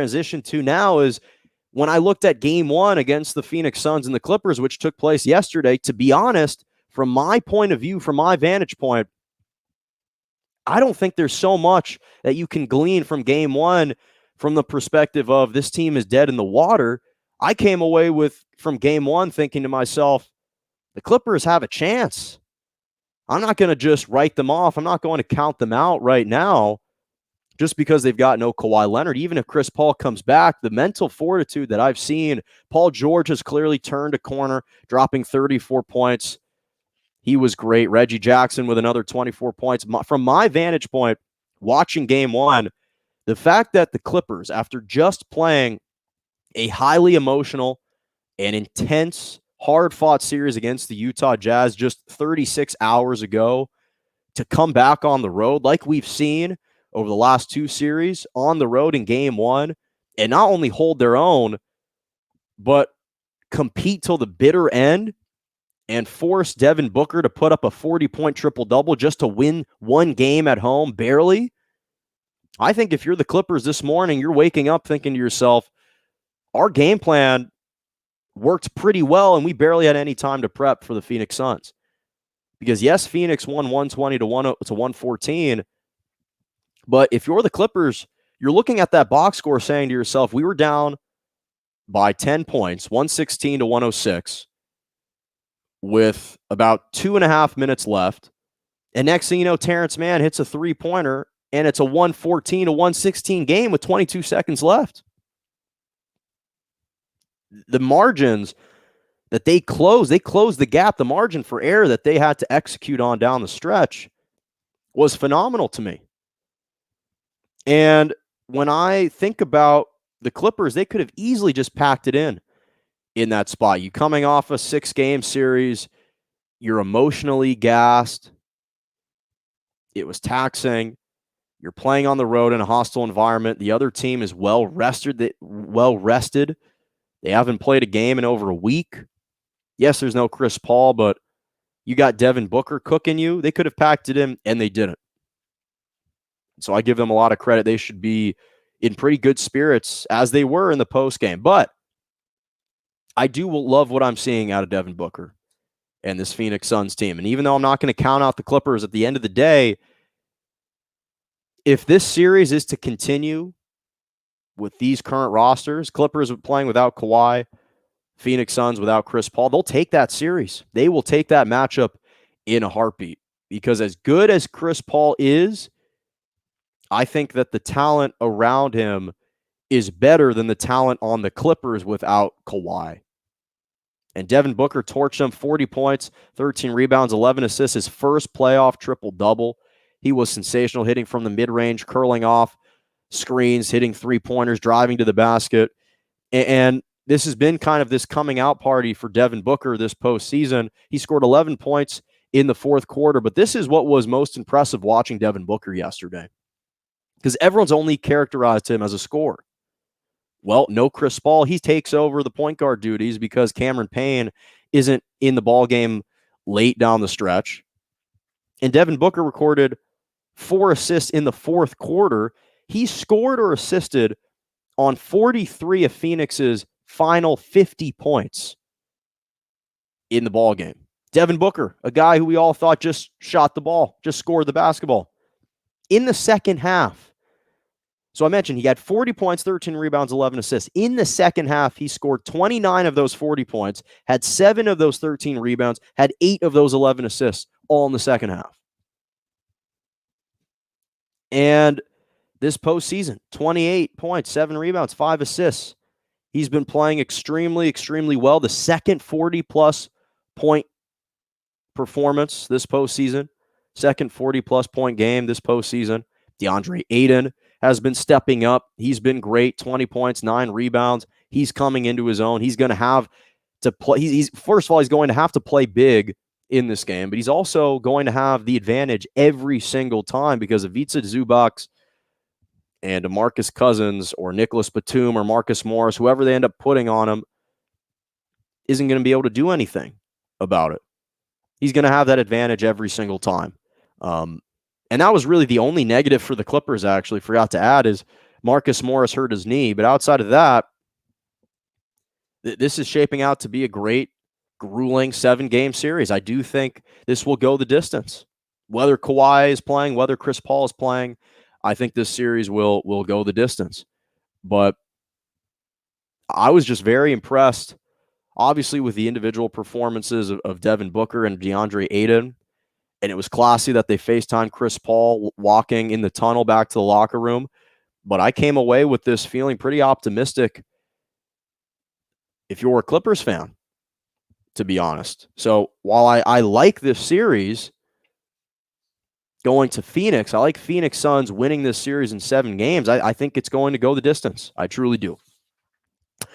transition to now is when I looked at game one against the Phoenix Suns and the Clippers, which took place yesterday, to be honest, from my point of view, from my vantage point, I don't think there's so much that you can glean from game one from the perspective of this team is dead in the water. I came away from game one thinking to myself, the Clippers have a chance. I'm not going to just write them off. I'm not going to count them out right now just because they've got no Kawhi Leonard. Even if Chris Paul comes back, the mental fortitude that I've seen, Paul George has clearly turned a corner, dropping 34 points. He was great. Reggie Jackson with another 24 points. From my vantage point, watching game one, the fact that the Clippers, after just playing a highly emotional and intense, hard-fought series against the Utah Jazz just 36 hours ago, to come back on the road like we've seen over the last two series on the road in game one, and not only hold their own, but compete till the bitter end and force Devin Booker to put up a 40-point triple-double just to win one game at home, barely. I think if you're the Clippers this morning, you're waking up thinking to yourself, our game plan worked pretty well, and we barely had any time to prep for the Phoenix Suns. Because, yes, Phoenix won 120 to 114, but if you're the Clippers, you're looking at that box score saying to yourself, we were down by 10 points, 116 to 106, with about 2.5 minutes left. And next thing you know, Terrence Mann hits a three-pointer, and it's a 114 to 116 game with 22 seconds left. The margins that they closed the gap, the margin for error that they had to execute on down the stretch was phenomenal to me. And when I think about the Clippers, they could have easily just packed it in that spot. You coming off a 6-game series, you're emotionally gassed. It was taxing. You're playing on the road in a hostile environment. The other team is well rested. They haven't played a game in over a week. Yes, there's no Chris Paul, but you got Devin Booker cooking you. They could have packed it in, and they didn't. So I give them a lot of credit. They should be in pretty good spirits, as they were in the postgame. But I do love what I'm seeing out of Devin Booker and this Phoenix Suns team. And even though I'm not going to count out the Clippers at the end of the day, if this series is to continue with these current rosters, Clippers playing without Kawhi, Phoenix Suns without Chris Paul, they'll take that series. They will take that matchup in a heartbeat. Because as good as Chris Paul is, I think that the talent around him is better than the talent on the Clippers without Kawhi. And Devin Booker torched him, 40 points, 13 rebounds, 11 assists, his first playoff triple-double. He was sensational, hitting from the mid-range, curling off screens, hitting three-pointers, driving to the basket. And this has been kind of this coming-out party for Devin Booker this postseason. He scored 11 points in the fourth quarter, but this is what was most impressive watching Devin Booker yesterday, because everyone's only characterized him as a scorer. Well, no Chris Paul. He takes over the point guard duties because Cameron Payne isn't in the ballgame late down the stretch. And Devin Booker recorded 4 assists in the fourth quarter. He scored or assisted on 43 of Phoenix's final 50 points in the ballgame. Devin Booker, a guy who we all thought just shot the ball, just scored the basketball. In the second half, so I mentioned he had 40 points, 13 rebounds, 11 assists. In the second half, he scored 29 of those 40 points, had 7 of those 13 rebounds, had 8 of those 11 assists, all in the second half. And this postseason, 28 points, 7 rebounds, 5 assists. He's been playing extremely, extremely well. The second 40-plus point performance this postseason, second 40-plus point game this postseason. DeAndre Ayton has been stepping up. He's been great, 20 points, 9 rebounds. He's coming into his own. He's going to have to play. First of all, he's going to have to play big in this game, but he's also going to have the advantage every single time because Ivica Zubac and DeMarcus Cousins or Nicholas Batum or Marcus Morris, whoever they end up putting on him, isn't going to be able to do anything about it. He's going to have that advantage every single time. And that was really the only negative for the Clippers, actually, forgot to add, is Marcus Morris hurt his knee. But outside of that, this is shaping out to be a great, grueling 7-game series. I do think this will go the distance. Whether Kawhi is playing, whether Chris Paul is playing, I think this series will go the distance. But I was just very impressed, obviously, with the individual performances of Devin Booker and DeAndre Ayton. And it was classy that they FaceTimed Chris Paul walking in the tunnel back to the locker room. But I came away with this feeling pretty optimistic if you're a Clippers fan, to be honest. So while I like this series going to Phoenix, I like Phoenix Suns winning this series in 7 games. I think it's going to go the distance. I truly do.